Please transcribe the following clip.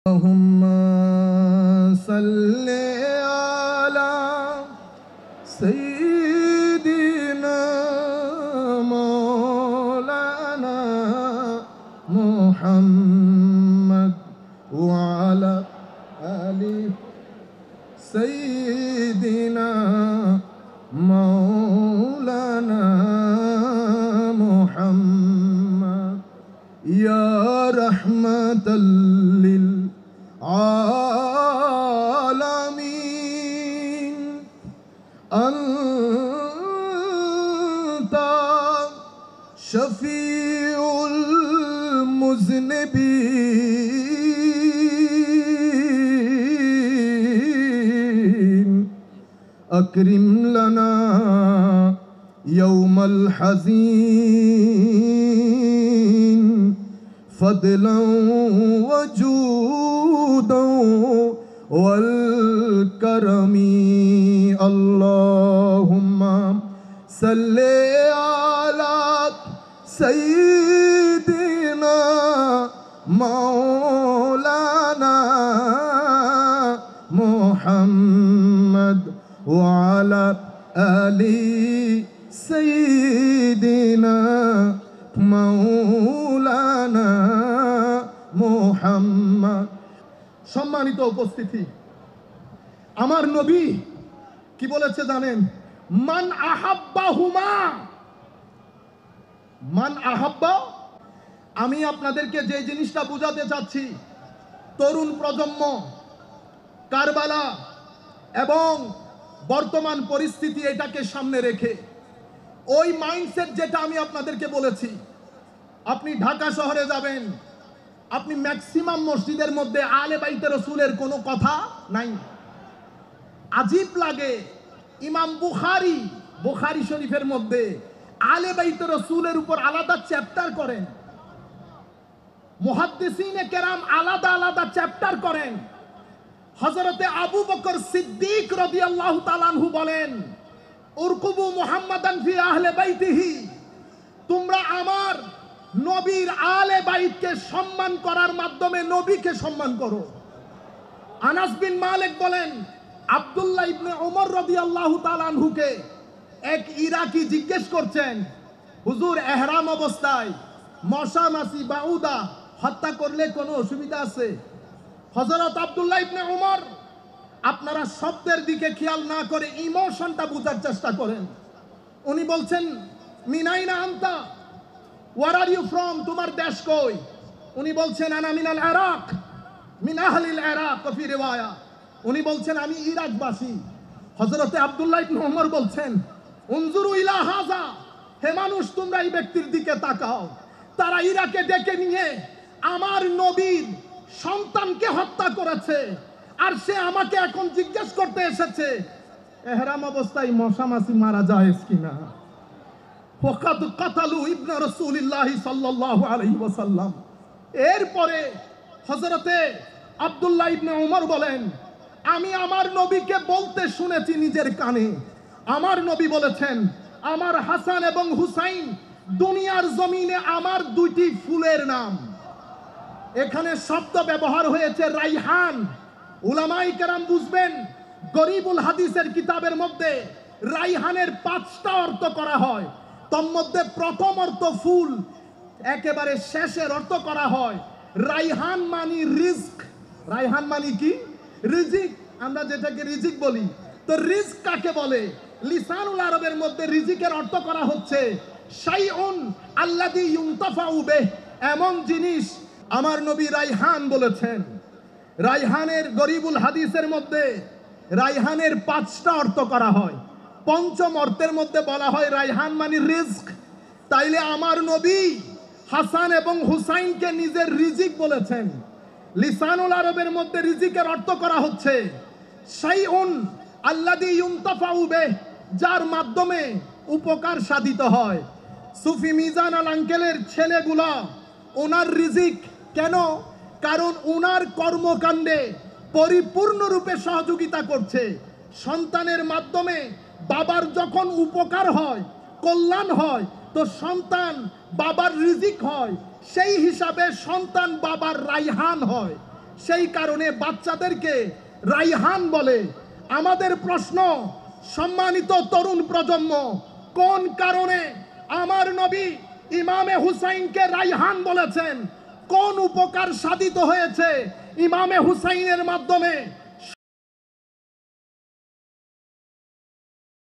اللهم صل على سيدنا مولانا محمد وعلى آل سيدنا مولانا محمد يا رحمة للعالمين أنت شفيع المذنبين أكرم لنا يوم الحزين فضلا وجودا والكرم اللهم صل على سيدنا مولانا محمد وعلى آل سيدنا مولانا মুহাম্মদ। সম্মানিত উপস্থিতি, আমার নবী কি বলেছে জানেন? মান আহাব্বাহুমা, মান আহাব্বা। আমি আপনাদেরকে যে জিনিসটা বোঝাতে চাচ্ছি, তরুণ প্রজন্ম, কারবালা এবং বর্তমান পরিস্থিতি এটাকে সামনে রেখে ওই মাইন্ডসেট যেটা আমি আপনাদেরকে বলেছি, আপনি ঢাকা শহরে যাবেন, আপনি ম্যাক্সিমাম মসজিদের মধ্যে আলে বাইতে রসুলের কোনো কথা নাই। আজীব লাগে, ইমাম বুখারী শরীফের মধ্যে আলে বাইতে রসুলের উপর আলাদা চ্যাপ্টার করেন, মুহাদ্দিসিনে কেরাম আলাদা আলাদা চ্যাপ্টার করেন। হযরতে আবু বকর সিদ্দিক রাদিয়াল্লাহু তাআলা আনহু বলেন, উরকুবু মুহাম্মাদান ফি আহলে বাইতিহি, তোমরা আমার নবীর আলে বাইতকে সম্মান করার মাধ্যমে নবীকে সম্মান করো। আনাস বিন মালিক বলেন, আব্দুল্লাহ ইবনে ওমর রাদিয়াল্লাহু তাআলা আনহুকে এক ইরাকি জিজ্ঞেস করছেন, হুজুর ইহরাম অবস্থায় মশা মাছি বাউদা হত্যা করলে কোনো অসুবিধা আছে? হযরত আব্দুল্লাহ ইবনে ওমর, আপনারা শব্দের দিকে খেয়াল না করে ইমোশনটা বোঝার চেষ্টা করেন। উনি বলছেন, মিনাইনা আনতা, ওয়ার আর ইউ ফ্রম, তোমার দেশ কই? উনি বলছেন, আনা মিনাল ইরাক, মিন আহলিল ইরাক ফি রিওয়ায়া, উনি বলছেন আমি ইরাকবাসী। হযরতে আব্দুল্লাহ ইবনে ওমর বলছেন, উনজুরু ইলা হাযা, হে মানুষ তোমরা এই ব্যক্তির দিকে তাকাও, তারা ইরাকে ডেকে নিয়ে আমার নবীর সন্তানকে হত্যা করেছে, আর সে আমাকে এখন জিজ্ঞেস করতে এসেছে ইহরাম অবস্থায় মশা মাছি মারা যায় কিনা। ওয়াকাদ কাতালু ইবনে রাসূলিল্লাহ সাল্লাল্লাহু আলাইহি ওয়াসাল্লাম। এরপরে হযরতে আব্দুল্লাহ ইবনে ওমর বলেন, আমি আমার নবীকে বলতে শুনেছি নিজের কানে, আমার নবী বলেছেন, আমার হাসান এবং হুসাইন দুনিয়ার জমিনে আমার দুইটি ফুলের নাম। এখানে শব্দ ব্যবহার হয়েছে রাইহান। উলামায়ে কেরাম বুঝবেন, গরিবুল হাদিসের কিতাবের মধ্যে রাইহানের 5টা অর্থ করা হয়, তার মধ্যে প্রথম অর্থ ফুল, একেবারে শেষের অর্থ করা হয় রাইহান মানি রিজক। রাইহান মানি কি? রিজিক, আমরা যেটাকে রিজিক বলি। তো রিজক কাকে বলে? লিসানুল আরবের মধ্যে রিজিকের অর্থ করা হচ্ছে শাইউন আল্লাযী ইউনতাফাউ বিহ, এমন জিনিস। আমার নবী রাইহান বলেছেন। রাইহানের গরিবুল হাদিসের মধ্যে রাইহানের 5টা অর্থ করা হয়, পঞ্চম অর্থের মধ্যে বলা হয় রাইহান মানে রিজক। তাইলে আমার নবী হাসান এবং হুসাইনকে নিজের রিজিক বলেছেন। লিসানুল আরবের মধ্যে রিজিকের অর্থ করা হচ্ছে শাইউন আল্লাযী ইউনতাফাউ বিহ, যার মাধ্যমে উপকার সাধিত হয়। সুফি মিজান আল আঙ্কেলের ছেলেগুলা ওনার রিজিক কেন? কারণ ওনার কর্মকাণ্ডে পরিপূর্ণরূপে সহযোগিতা করছে। সন্তানের মাধ্যমে বাবার যখন উপকার হয়, কল্যাণ হয়, তো সন্তান বাবার রিজিক হয়, সেই হিসাবে সন্তান বাবার রাইহান হয়। সেই কারণে বাচ্চাদেরকে রাইহান বলে। আমাদের প্রশ্ন, সম্মানিত তরুণ প্রজন্ম, কোন কারণে আমার নবী ইমামে হুসাইনকে রাইহান বলেছেন? কোন উপকার সাধিত হয়েছে ইমামে হুসাইনের মাধ্যমে?